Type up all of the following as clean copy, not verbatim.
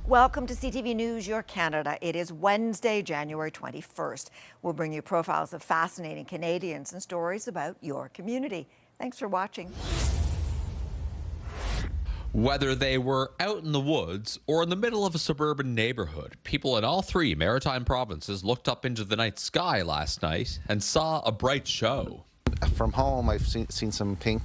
Welcome to CTV News, your Canada. It is Wednesday, January 21st. We'll bring you profiles of fascinating Canadians and stories about your community. Thanks for watching. Whether they were out in the woods or in the middle of a suburban neighborhood, people in all three maritime provinces looked up into the night sky last night and saw a bright show. From home, I've seen some pink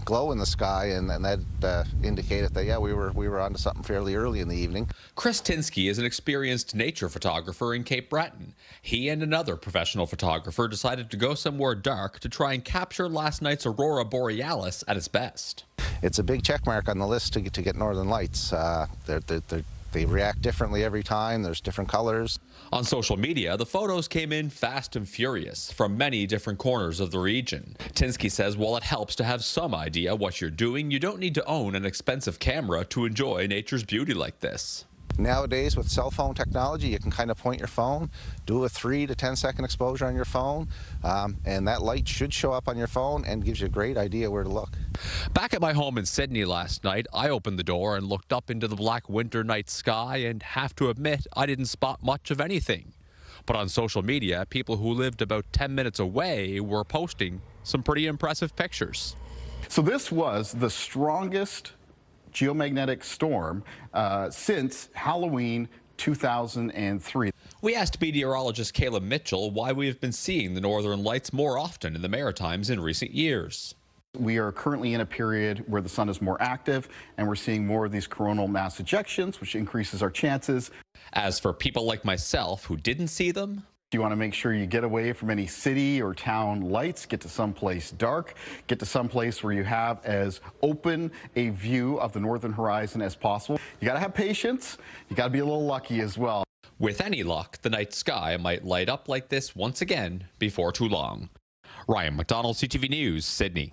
glow in the sky, and that indicated that, yeah, we were onto something fairly early in the evening. Chris Tinsky is an experienced nature photographer in Cape Breton. He and another professional photographer decided to go somewhere dark to try and capture last night's aurora borealis at its best. It's a big check mark on the list to get northern lights. They react differently every time. There's different colors. On social media, the photos came in fast and furious from many different corners of the region. Tinsky says while it helps to have some idea what you're doing, you don't need to own an expensive camera to enjoy nature's beauty like this. Nowadays, with cell phone technology, you can kind of point your phone, do a 3 to 10 second exposure on your phone, and that light should show up on your phone and gives you a great idea where to look. Back at my home in Sydney last night, I opened the door and looked up into the black winter night sky and have to admit I didn't spot much of anything. But on social media, people who lived about 10 minutes away were posting some pretty impressive pictures. So this was the strongest geomagnetic storm since Halloween 2003. We asked meteorologist Caleb Mitchell why we have been seeing the northern lights more often in the Maritimes in recent years. We are currently in a period where the sun is more active, and we're seeing more of these coronal mass ejections, which increases our chances. As for people like myself who didn't see them, you want to make sure you get away from any city or town lights, get to someplace dark, get to someplace where you have as open a view of the northern horizon as possible. You got to have patience. You got to be a little lucky as well. With any luck, the night sky might light up like this once again before too long. Ryan McDonald, CTV News, Sydney.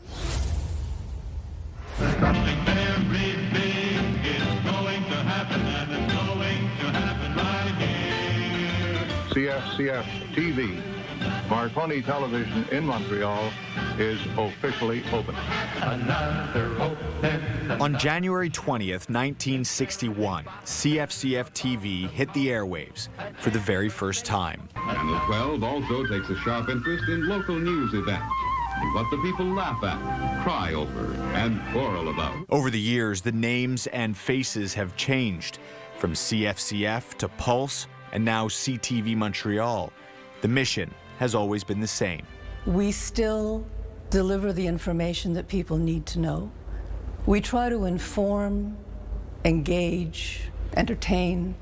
Something very big is going to happen, and it's going to happen right here. CFCF TV, Marconi Television in Montreal, is officially open. On January 20th, 1961, CFCF TV hit the airwaves for the very first time. Channel 12 also takes a sharp interest in local news events, and what the people laugh at, cry over, and quarrel about. Over the years, the names and faces have changed, from CFCF to Pulse, and now CTV Montreal. The mission has always been the same. We still deliver the information that people need to know. We try to inform, engage, entertain,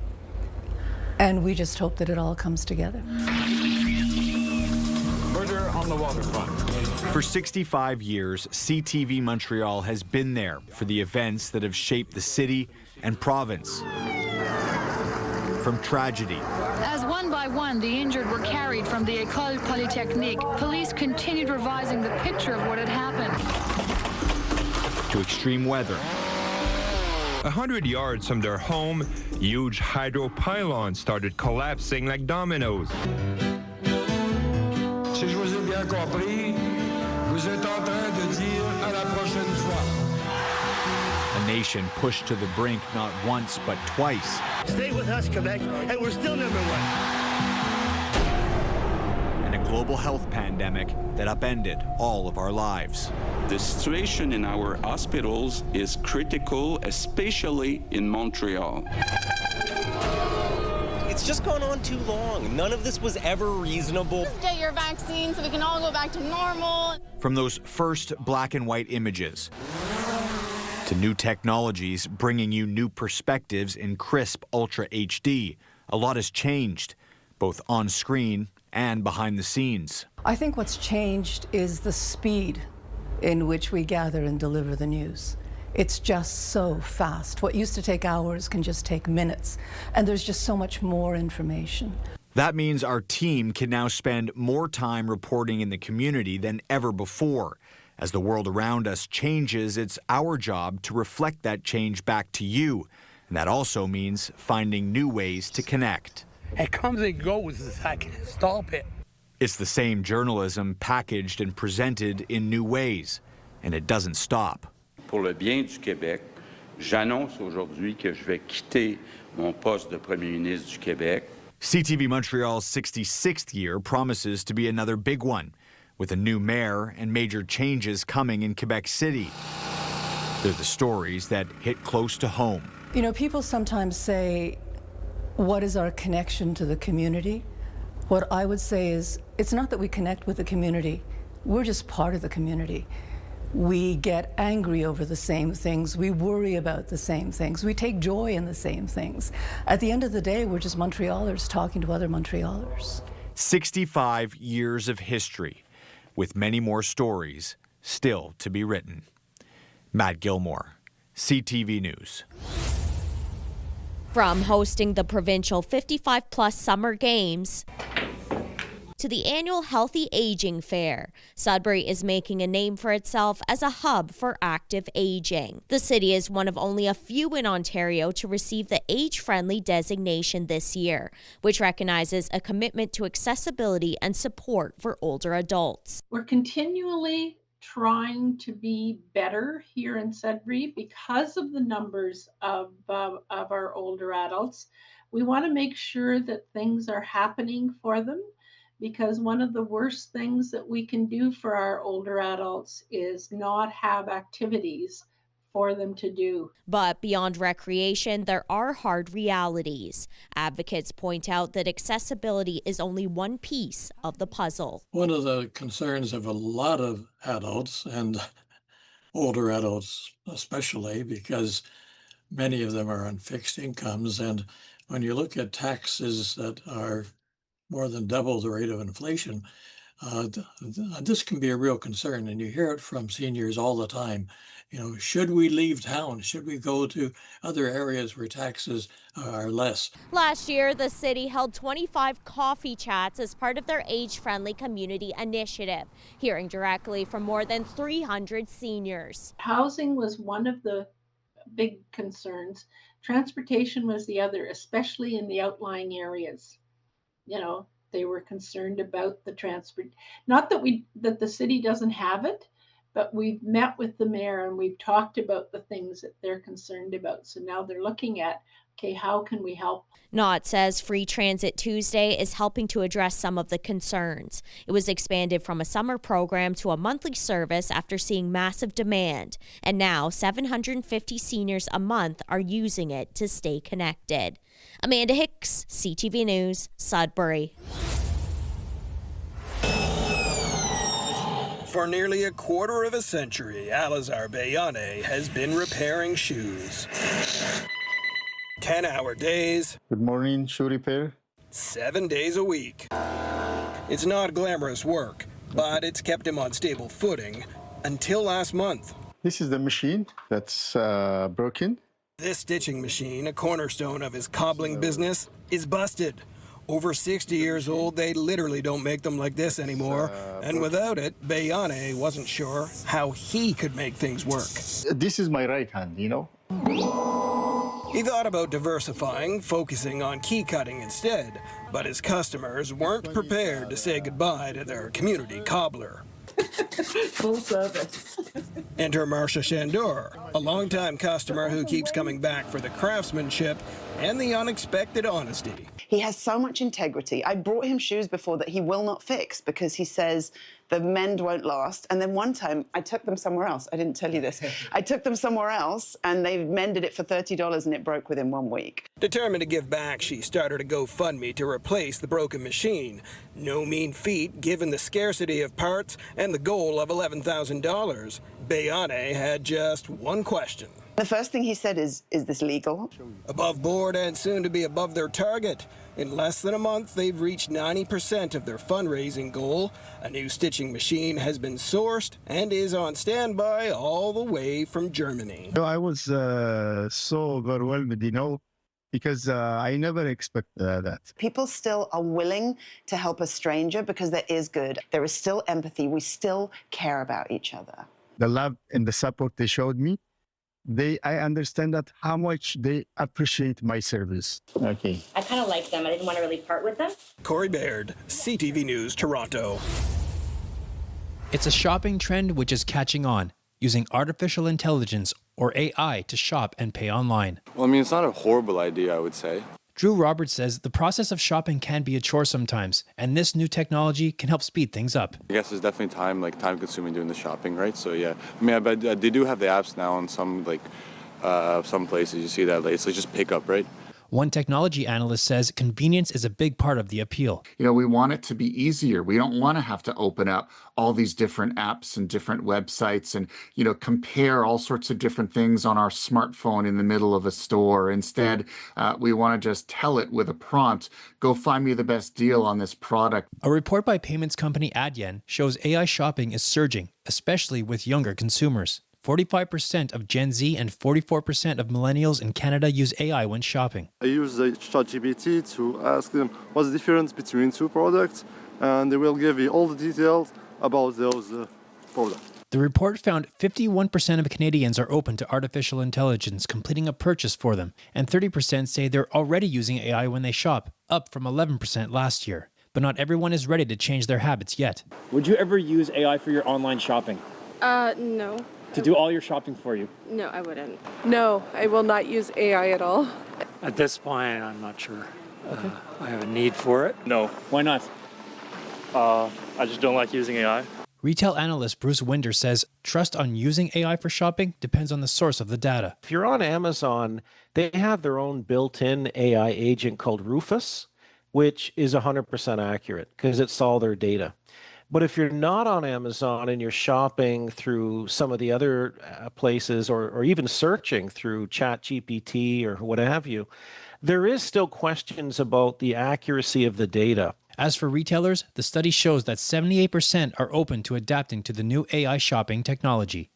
and we just hope that it all comes together. Murder on the waterfront. For 65 years, CTV Montreal has been there for the events that have shaped the city and province. From tragedy. As one by one the injured were carried from the École Polytechnique, police continued revising the picture of what had happened. To extreme weather. 100 yards from their home, huge hydro pylons started collapsing like dominoes. Si je vous ai bien compris, vous êtes en train de dire à la prochaine fois. A nation pushed to the brink not once but twice. Stay with us, Quebec, and we're still number one. And a global health pandemic that upended all of our lives. The situation in our hospitals is critical, especially in Montreal. It's just gone on too long. None of this was ever reasonable. Just get your vaccine so we can all go back to normal. From those first black and white images to new technologies bringing you new perspectives in crisp Ultra HD, a lot has changed, both on screen and behind the scenes. I think what's changed is the speed in which we gather and deliver the news. It's just so fast. What used to take hours can just take minutes, and there's just so much more information. That means our team can now spend more time reporting in the community than ever before. As the world around us changes, it's our job to reflect that change back to you. And that also means finding new ways to connect. It comes and goes. I can't stop it. It's the same journalism packaged and presented in new ways, and it doesn't stop. Pour le bien du Québec, J'annonce aujourd'hui que je vais quitter mon poste de Premier ministre du Québec. CTV Montreal's 66th year promises to be another big one, with a new mayor and major changes coming in Quebec City. They're the stories that hit close to home. You know, people sometimes say, what is our connection to the community? What I would say is, it's not that we connect with the community, we're just part of the community. We get angry over the same things, we worry about the same things, we take joy in the same things. At the end of the day, we're just Montrealers talking to other Montrealers. 65 years of history, with many more stories still to be written. Matt Gilmore, CTV News. From hosting the provincial 55-plus Summer Games to the annual Healthy Aging Fair, Sudbury is making a name for itself as a hub for active aging. The city is one of only a few in Ontario to receive the age-friendly designation this year, which recognizes a commitment to accessibility and support for older adults. We're continually trying to be better here in Sudbury because of the numbers of our older adults. We want to make sure that things are happening for them, because one of the worst things that we can do for our older adults is not have activities for them to do. But beyond recreation, there are hard realities. Advocates point out that accessibility is only one piece of the puzzle. One of the concerns of a lot of adults, and older adults especially, because many of them are on fixed incomes, and when you look at taxes that are more than double the rate of inflation, this can be a real concern, and you hear it from seniors all the time. You know, should we leave town? Should we go to other areas where taxes are less? Last year, the city held 25 coffee chats as part of their age-friendly community initiative, hearing directly from more than 300 seniors. Housing was one of the big concerns. Transportation was the other, especially in the outlying areas. You know, they were concerned about the transport. Not that the city doesn't have it, but we've met with the mayor and we've talked about the things that they're concerned about. So now they're looking at, okay, how can we help? Knott says Free Transit Tuesday is helping to address some of the concerns. It was expanded from a summer program to a monthly service after seeing massive demand. And now 750 seniors a month are using it to stay connected. Amanda Hicks, CTV News, Sudbury. For nearly a quarter of a century, Alazar Beyane has been repairing shoes. 10-hour days. Good morning, shoe repair. 7 days a week. It's not glamorous work, but it's kept him on stable footing until last month. This is the machine that's broken. This stitching machine, a cornerstone of his cobbling business, is busted. Over 60 years old, they literally don't make them like this anymore. And without it, Beyane wasn't sure how he could make things work. This is my right hand, you know. He thought about diversifying, focusing on key cutting instead, but his customers weren't prepared to say goodbye to their community cobbler. Full service. Enter Marcia Shandor, a longtime customer who keeps coming back for the craftsmanship and the unexpected honesty. He has so much integrity. I brought him shoes before that he will not fix because he says the mend won't last. And then one time I took them somewhere else. I didn't tell you this. I took them somewhere else and they mended it for $30 and it broke within 1 week. Determined to give back, she started a GoFundMe to replace the broken machine. No mean feat given the scarcity of parts and the goal of $11,000. Beyane had just one question. The first thing he said is this legal? Above board and soon to be above their target. In less than a month, they've reached 90% of their fundraising goal. A new stitching machine has been sourced and is on standby all the way from Germany. I was so overwhelmed, you know, because I never expected that. People still are willing to help a stranger because there is good. There is still empathy. We still care about each other. The love and the support they showed me, I understand that how much they appreciate my service. Okay. I kind of like them. I didn't want to really part with them. Corey Baird, CTV News, Toronto. It's a shopping trend which is catching on. using artificial intelligence or AI to shop and pay online. Well, I mean, it's not a horrible idea, I would say. Drew Roberts says the process of shopping can be a chore sometimes, and this new technology can help speed things up. I guess there's definitely time consuming doing the shopping, right? So yeah, I mean, but they do have the apps now on some some places. You see that it's like just pick up, right? One technology analyst says convenience is a big part of the appeal. You know, we want it to be easier. We don't want to have to open up all these different apps and different websites and, you know, compare all sorts of different things on our smartphone in the middle of a store. Instead, we want to just tell it with a prompt, go find me the best deal on this product. A report by payments company Adyen shows AI shopping is surging, especially with younger consumers. 45% of Gen Z and 44% of millennials in Canada use AI when shopping. I use the ChatGPT to ask them what's the difference between two products, and they will give you all the details about those products. The report found 51% of Canadians are open to artificial intelligence completing a purchase for them, and 30% say they're already using AI when they shop, up from 11% last year. But not everyone is ready to change their habits yet. Would you ever use AI for your online shopping? No. To do all your shopping for you? No, I wouldn't. No, I will not use AI at all. At this point, I'm not sure. Okay. I have a need for it. No. Why not? I just don't like using AI. Retail analyst Bruce Winder says trust on using AI for shopping depends on the source of the data. If you're on Amazon, they have their own built-in AI agent called Rufus, which is 100% accurate because it's all their data. But if you're not on Amazon and you're shopping through some of the other places or even searching through ChatGPT or what have you, there is still questions about the accuracy of the data. As for retailers, the study shows that 78% are open to adapting to the new AI shopping technology.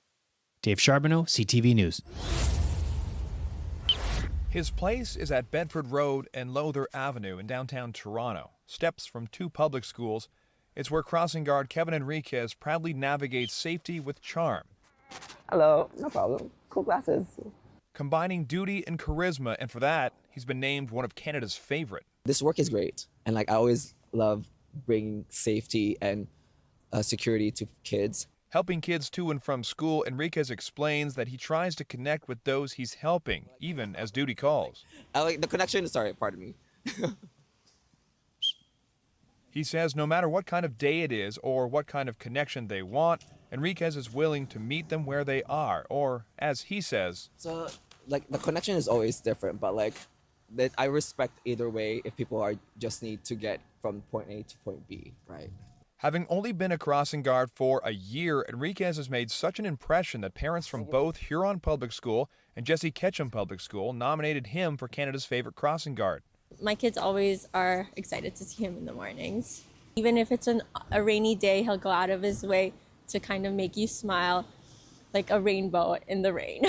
Dave Charbonneau, CTV News. His place is at Bedford Road and Lowther Avenue in downtown Toronto, steps from two public schools. It's where crossing guard Khevin Enriquez proudly navigates safety with charm. Hello, no problem. Cool glasses. Combining duty and charisma, and for that, he's been named one of Canada's favorite. This work is great, and I always love bringing safety and security to kids. Helping kids to and from school, Enriquez explains that he tries to connect with those he's helping, even as duty calls. I like the connection. Sorry, pardon me. He says no matter what kind of day it is or what kind of connection they want, Enriquez is willing to meet them where they are, or as he says. So, like, the connection is always different, but like, I respect either way if people are just need to get from point A to point B, right? Having only been a crossing guard for a year, Enriquez has made such an impression that parents from both Huron Public School and Jesse Ketchum Public School nominated him for Canada's favorite crossing guard. My kids always are excited to see him in the mornings. Even if it's a rainy day, he'll go out of his way to kind of make you smile like a rainbow in the rain.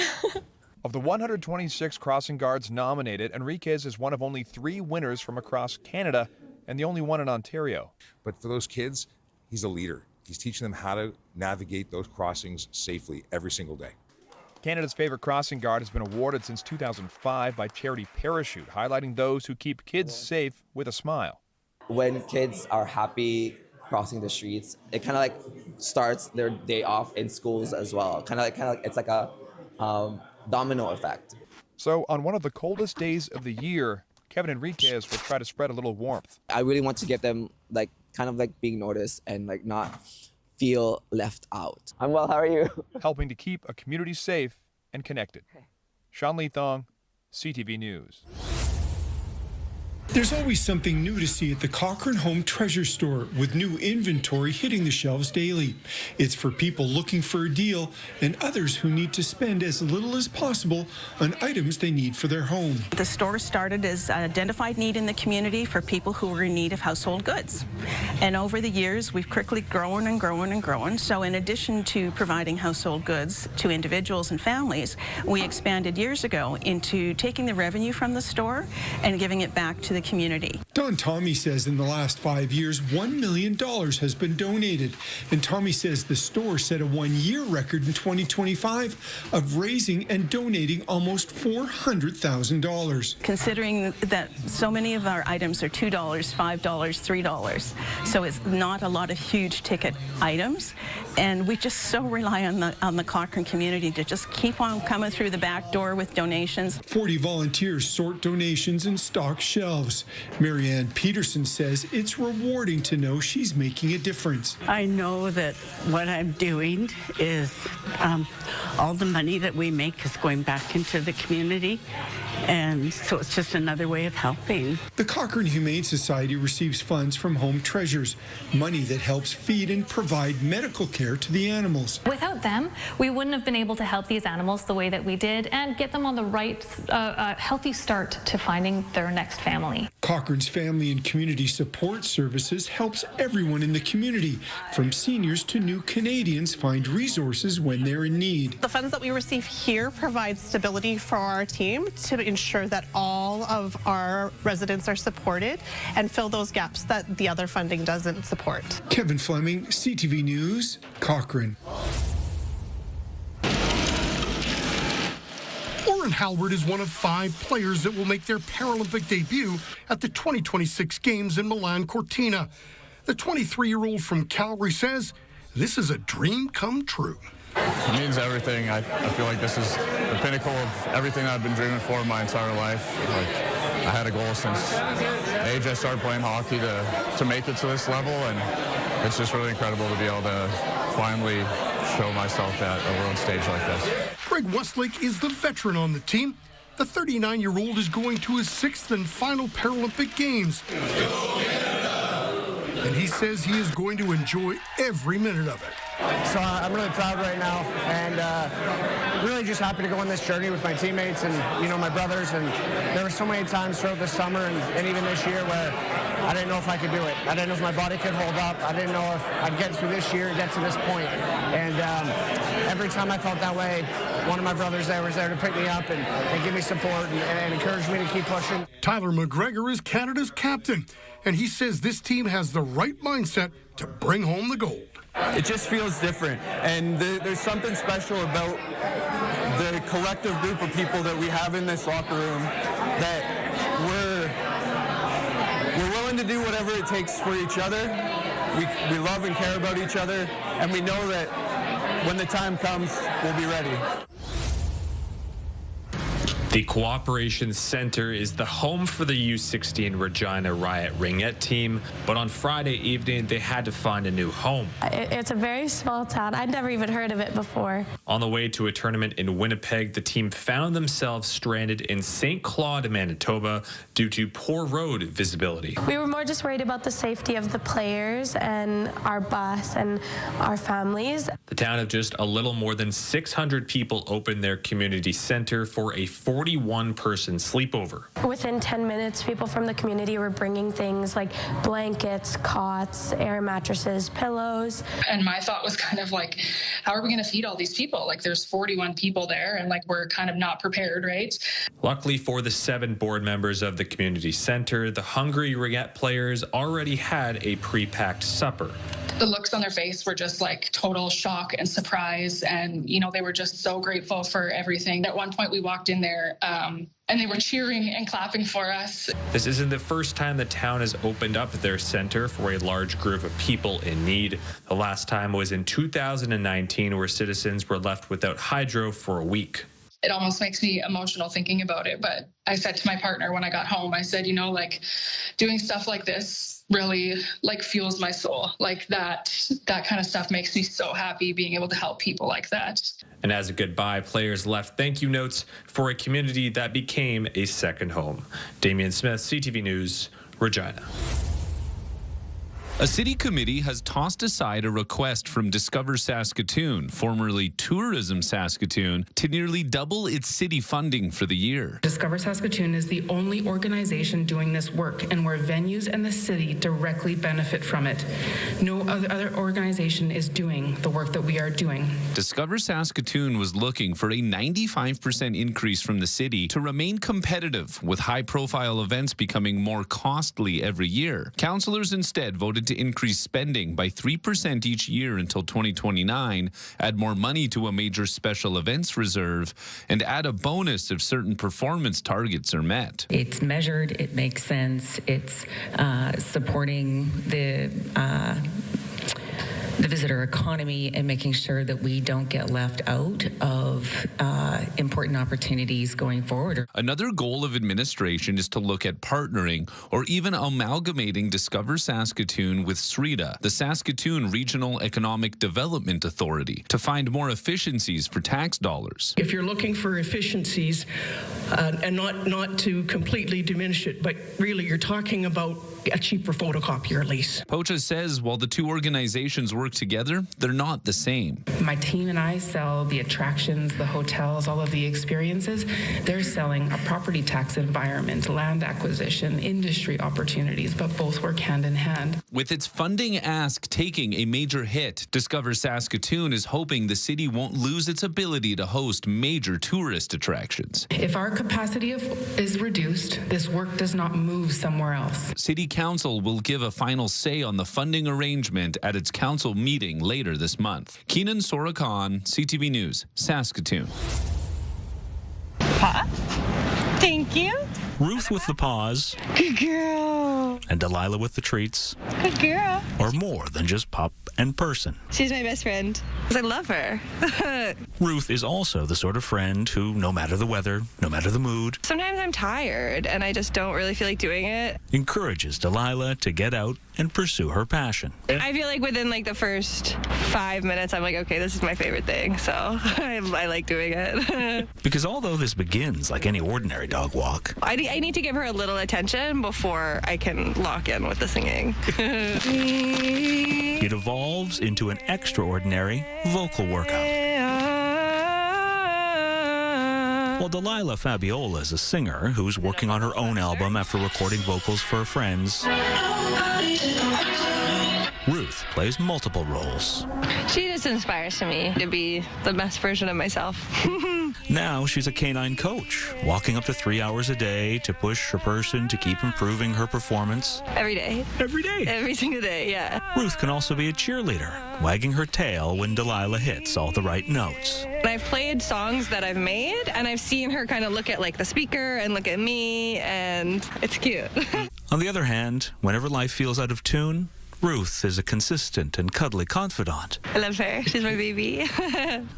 Of the 126 crossing guards nominated, Enriquez is one of only 3 winners from across Canada and the only one in Ontario. But for those kids, he's a leader. He's teaching them how to navigate those crossings safely every single day. Canada's favorite crossing guard has been awarded since 2005 by charity Parachute, highlighting those who keep kids safe with a smile. When kids are happy crossing the streets, it kind of like starts their day off in schools as well. Kind of like it's like a domino effect. So on one of the coldest days of the year, Khevin Enriquez will try to spread a little warmth. I really want to get them like kind of like being noticed and like not feel left out. I'm well, how are you? Helping to keep a community safe and connected. Sean Leathong, CTV News. There's always something new to see at the Cochrane Home Treasure Store, with new inventory hitting the shelves daily. It's for people looking for a deal and others who need to spend as little as possible on items they need for their home. The store started as an identified need in the community for people who were in need of household goods. And over the years, we've quickly grown and grown and grown. So in addition to providing household goods to individuals and families, we expanded years ago into taking the revenue from the store and giving it back to the community. Don Tommy says in the last 5 years, $1 million has been donated. And Tommy says the store set a one-year record in 2025 of raising and donating almost $400,000. Considering that so many of our items are $2, $5, $3, so it's not a lot of huge ticket items. And we just so rely on the Cochrane community to just keep on coming through the back door with donations. 40 volunteers sort donations and stock shelves. Marianne Peterson says it's rewarding to know she's making a difference. I know that what I'm doing is all the money that we make is going back into the community. And so it's just another way of helping. The Cochrane Humane Society receives funds from Home Treasures, money that helps feed and provide medical care to the animals. Without them, we wouldn't have been able to help these animals the way that we did and get them on the right, healthy start to finding their next family. Cochrane's Family and Community Support Services helps everyone in the community, from seniors to new Canadians, find resources when they're in need. The funds that we receive here provide stability for our team to ensure that all of our residents are supported and fill those gaps that the other funding doesn't support. Kevin Fleming, CTV News, Cochrane. Oren Howard is one of 5 players that will make their Paralympic debut at the 2026 Games in Milan Cortina. The 23-year-old from Calgary says this is a dream come true. It means everything. I feel like this is the pinnacle of everything I've been dreaming for my entire life. Like, I had a goal since the age I started playing hockey to make it to this level, and it's just really incredible to be able to finally show myself at a world stage like this. Greg Westlake is the veteran on the team. The 39-year-old is going to his 6th and final Paralympic Games. And he says he is going to enjoy every minute of it. So I'm really proud right now, and really just happy to go on this journey with my teammates and, my brothers. And there were so many times throughout the summer and even this year where I didn't know if I could do it. I didn't know if my body could hold up. I didn't know if I'd get through this year, get to this point. And every time I felt that way, one of my brothers there was there to pick me up and give me support and encourage me to keep pushing. Tyler McGregor is Canada's captain, and he says this team has the right mindset to bring home the gold. It just feels different, and there's something special about the collective group of people that we have in this locker room, that we're willing to do whatever it takes for each other. We love and care about each other, and we know that when the time comes, we'll be ready. The Cooperation Center is the home for the U16 Regina Riot Ringette team, but on Friday evening, they had to find a new home. It's a very small town. I'd never even heard of it before. On the way to a tournament in Winnipeg, the team found themselves stranded in St. Claude, Manitoba, due to poor road visibility. We were more just worried about the safety of the players and our bus and our families. The town of just a little more than 600 people opened their community center for a 41-person sleepover. Within 10 minutes, people from the community were bringing things like blankets, cots, air mattresses, pillows. And my thought was kind of like, how are we going to feed all these people? Like, there's 41 people there, and like, we're kind of not prepared, right? Luckily for the 7 board members of the community center, the hungry Ringette players already had a pre-packed supper. The looks on their face were just like total shock and surprise, and they were just so grateful for everything. At one point we walked in there and they were cheering and clapping for us. This isn't the first time the town has opened up their center for a large group of people in need. The last time was in 2019, where citizens were left without hydro for a week. It almost makes me emotional thinking about it, but I said to my partner when I got home, I said, doing stuff like this really fuels my soul. Like that kind of stuff makes me so happy, being able to help people like that. And as a goodbye, players left thank you notes for a community that became a second home. Damian Smith, CTV News, Regina. A city committee has tossed aside a request from Discover Saskatoon, formerly Tourism Saskatoon, to nearly double its city funding for the year. Discover Saskatoon is the only organization doing this work, and where venues and the city directly benefit from it. No other organization is doing the work that we are doing. Discover Saskatoon was looking for a 95% increase from the city to remain competitive, with high-profile events becoming more costly every year. Councillors instead voted to increase spending by 3% each year until 2029, add more money to a major special events reserve, and add a bonus if certain performance targets are met. It's measured, it makes sense, it's supporting the the visitor economy and making sure that we don't get left out of important opportunities going forward. Another goal of administration is to look at partnering or even amalgamating Discover Saskatoon with SREDA, the Saskatoon Regional Economic Development Authority, to find more efficiencies for tax dollars. If you're looking for efficiencies, and not to completely diminish it, but really you're talking about a cheaper photocopier lease. Pocha says while the two organizations work together, they're not the same. My team and I sell the attractions, the hotels, all of the experiences. They're selling a property tax environment, land acquisition, industry opportunities, but both work hand in hand. With its funding ask taking a major hit, Discover Saskatoon is hoping the city won't lose its ability to host major tourist attractions. If our capacity is reduced, this work does not move somewhere else. City Council will give a final say on the funding arrangement at its council meeting later this month. Keenan Sorakan, CTV News, Saskatoon. Paw? Thank you. Ruth with the paws. Good girl. And Delilah with the treats. Good girl. Or more than just pup and person. She's my best friend. I love her. Ruth is also the sort of friend who, no matter the weather, no matter the mood, Sometimes I'm tired and I just don't really feel like doing it. encourages Delilah to get out and pursue her passion. I feel like within like the first 5 minutes, I'm like, okay, this is my favorite thing. So I like doing it. Because although this begins like any ordinary dog walk, I need to give her a little attention before I can lock in with the singing. it evolves into an extraordinary vocal workout. While Delilah Fabiola is a singer who's working on her own album after recording vocals for her friends, Ruth plays multiple roles. She just inspires me to be the best version of myself. Now she's a canine coach, walking up to 3 hours a day to push her person to keep improving her performance. Every day. Every day? Every single day, yeah. Ruth can also be a cheerleader, wagging her tail when Delilah hits all the right notes. I've played songs that I've made, and I've seen her kind of look at like the speaker and look at me, and it's cute. On the other hand, whenever life feels out of tune, Ruth is a consistent and cuddly confidant. I love her. She's my baby.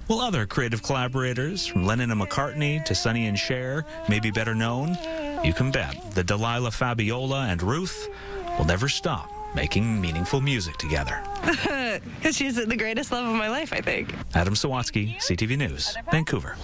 While other creative collaborators, from Lennon and McCartney to Sonny and Cher, may be better known, you can bet that Delilah Fabiola and Ruth will never stop making meaningful music together. Because she's the greatest love of my life, I think. Adam Sawatsky, CTV News, Vancouver.